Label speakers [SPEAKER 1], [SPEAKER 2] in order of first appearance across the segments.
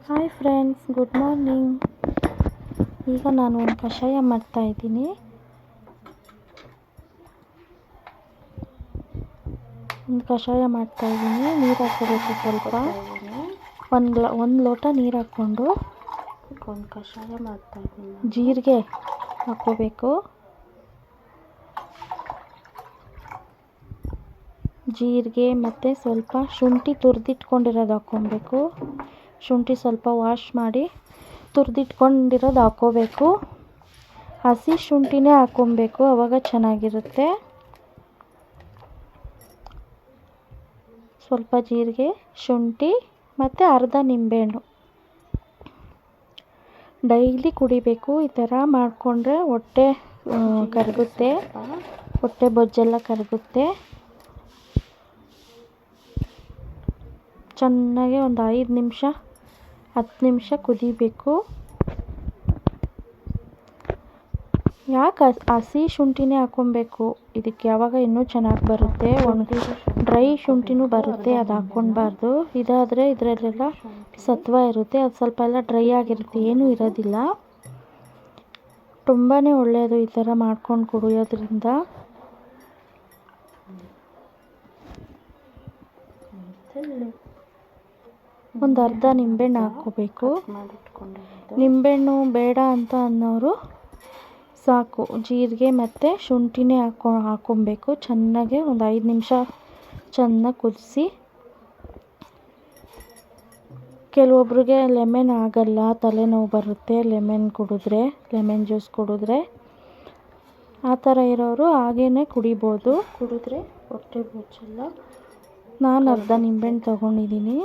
[SPEAKER 1] Hi friends, good morning. ಈಗ ನಾನು ಒಂದು ಕಷಾಯ ಮಾಡ್ತಾಯಿದ್ದೀನಿ. ನೀರು ಹಾಕೋಬೇಕು. ಸ್ವಲ್ಪ ಒಂದು ಲೋಟ ನೀರು ಹಾಕ್ಕೊಂಡು
[SPEAKER 2] ಒಂದು ಕಷಾಯ ಮಾಡ್ತಾಯಿದ್ದೀನಿ.
[SPEAKER 1] ಜೀರಿಗೆ ಹಾಕ್ಕೋಬೇಕು. ಜೀರಿಗೆ ಮತ್ತು ಸ್ವಲ್ಪ ಶುಂಠಿ ತುರಿದಿಟ್ಕೊಂಡಿರೋದು ಹಾಕ್ಕೊಬೇಕು. ಶುಂಠಿ ಸ್ವಲ್ಪ ವಾಶ್ ಮಾಡಿ ತುರಿದಿಟ್ಕೊಂಡಿರೋದು ಹಾಕ್ಕೋಬೇಕು. ಹಸಿ ಶುಂಠಿನೇ ಹಾಕ್ಕೊಬೇಕು, ಆವಾಗ ಚೆನ್ನಾಗಿರುತ್ತೆ. ಸ್ವಲ್ಪ ಜೀರಿಗೆ, ಶುಂಠಿ ಮತ್ತು ಅರ್ಧ ನಿಂಬೆಹಣ್ಣು. ಡೈಲಿ ಕುಡಿಬೇಕು. ಈ ಥರ ಮಾಡಿಕೊಂಡ್ರೆ ಹೊಟ್ಟೆ ಕರಗುತ್ತೆ, ಹೊಟ್ಟೆ ಬೊಜ್ಜೆಲ್ಲ ಕರಗುತ್ತೆ. ಚೆನ್ನಾಗಿ ಒಂದು 5 ನಿಮಿಷ 10 ನಿಮಿಷ ಕುದಿಬೇಕು. ಯಾಕೆ ಹಸಿ ಶುಂಠಿನೇ ಹಾಕ್ಕೊಬೇಕು ಇದಕ್ಕೆ, ಯಾವಾಗ ಇನ್ನೂ ಚೆನ್ನಾಗಿ ಬರುತ್ತೆ. ಡ್ರೈ ಶುಂಠಿನೂ ಬರುತ್ತೆ, ಅದು ಹಾಕ್ಕೊಳ್ಬಾರ್ದು. ಇದಾದರೆ ಇದರಲ್ಲೆಲ್ಲ ಸತ್ವ ಇರುತ್ತೆ, ಅದು ಸ್ವಲ್ಪ ಎಲ್ಲ ಡ್ರೈ ಆಗಿರುತ್ತೆ, ಏನೂ ಇರೋದಿಲ್ಲ. ತುಂಬಾ ಒಳ್ಳೆಯದು ಈ ಥರ ಮಾಡ್ಕೊಂಡು ಕುಡಿಯೋದ್ರಿಂದ. ಒಂದು ಅರ್ಧ ನಿಂಬೆಹಣ್ಣು ಹಾಕ್ಕೋಬೇಕು. ನಿಂಬೆಹಣ್ಣು ಬೇಡ ಅಂತ ಅನ್ನೋರು ಸಾಕು, ಜೀರಿಗೆ ಮತ್ತು ಶುಂಠಿನೇ ಹಾಕ್ಕೊಬೇಕು. ಚೆನ್ನಾಗಿ ಒಂದು 5 ನಿಮಿಷ ಚೆನ್ನಾಗಿ ಕುದಿಸಿ. ಕೆಲವೊಬ್ರಿಗೆ ಲೆಮನ್ ಆಗಲ್ಲ, ತಲೆನೋವು ಬರುತ್ತೆ ಲೆಮನ್ ಜ್ಯೂಸ್ ಕುಡಿದ್ರೆ. ಆ ಥರ ಇರೋರು ಹಾಗೇ ಕುಡಿಬೋದು.
[SPEAKER 2] ಕುಡಿದ್ರೆ ಹೊಟ್ಟೆ ಬೊಜ್ಜೆಲ್ಲ.
[SPEAKER 1] ನಾನು ಅರ್ಧ ನಿಂಬೆಹಣ್ಣು ತೊಗೊಂಡಿದ್ದೀನಿ.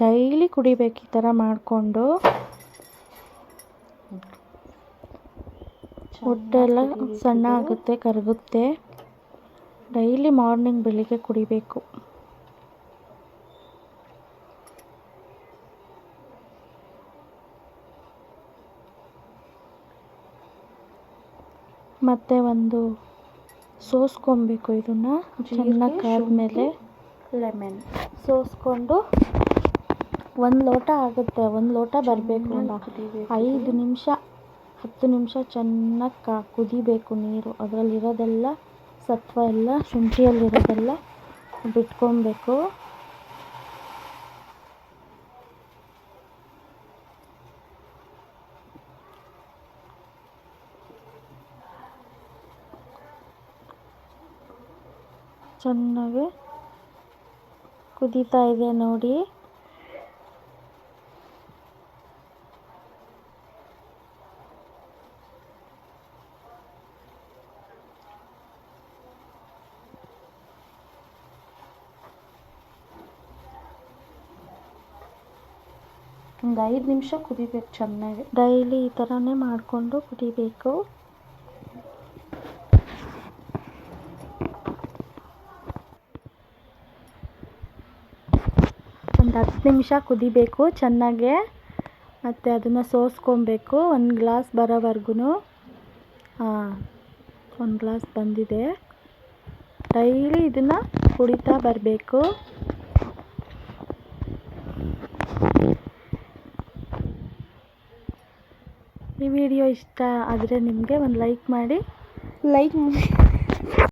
[SPEAKER 1] ಡೈಲಿ ಕುಡಿಬೇಕು ಈ ಥರ ಮಾಡಿಕೊಂಡು. ಹೊಟ್ಟೆ ಎಲ್ಲ ಸಣ್ಣ ಆಗುತ್ತೆ, ಕರಗುತ್ತೆ. ಡೈಲಿ ಮಾರ್ನಿಂಗ್ ಬೆಳಿಗ್ಗೆ ಕುಡಿಬೇಕು. ಮತ್ತು ಒಂದು ಸೋಸ್ಕೊಬೇಕು. ಇದನ್ನು ಚೆನ್ನಾಗಿ ಕಾದ್ಮೇಲೆ
[SPEAKER 2] ಲೆಮನ್
[SPEAKER 1] ಸೋಸ್ಕೊಂಡು 1 ಲೋಟ ಆಗುತ್ತೆ. 1 ಲೋಟ ಬರಬೇಕು. 5 ನಿಮಿಷ 10 ನಿಮಿಷ ಚೆನ್ನಾಗಿ ಕುದಿಬೇಕು ನೀರು. ಅದರಲ್ಲಿರೋದೆಲ್ಲ ಸತ್ವ ಎಲ್ಲ, ಶುಂಠಿಯಲ್ಲಿರೋದೆಲ್ಲ ಬಿಟ್ಕೊಬೇಕು. ಚೆನ್ನಾಗಿ ಕುದೀತಾ ಇದೆ ನೋಡಿ.
[SPEAKER 2] ಒಂದು 5 ನಿಮಿಷ ಕುದಿಬೇಕು ಚೆನ್ನಾಗಿ.
[SPEAKER 1] ಡೈಲಿ ಈ ಥರನೇ ಮಾಡಿಕೊಂಡು ಕುಡಿಬೇಕು. ಒಂದು 10 ನಿಮಿಷ ಕುದಿಬೇಕು ಚೆನ್ನಾಗೆ. ಮತ್ತು ಅದನ್ನು ಸೋಸ್ಕೊಬೇಕು 1 ಗ್ಲಾಸ್ ಬರೋವರೆಗೂ. 1 ಗ್ಲಾಸ್ ಬಂದಿದೆ. ಡೈಲಿ ಇದನ್ನು ಕುಡಿತಾ ಬರಬೇಕು. ಈ ವಿಡಿಯೋ ಇಷ್ಟ ಆದರೆ ನಿಮಗೆ ಒಂದು ಲೈಕ್ ಮಾಡಿ.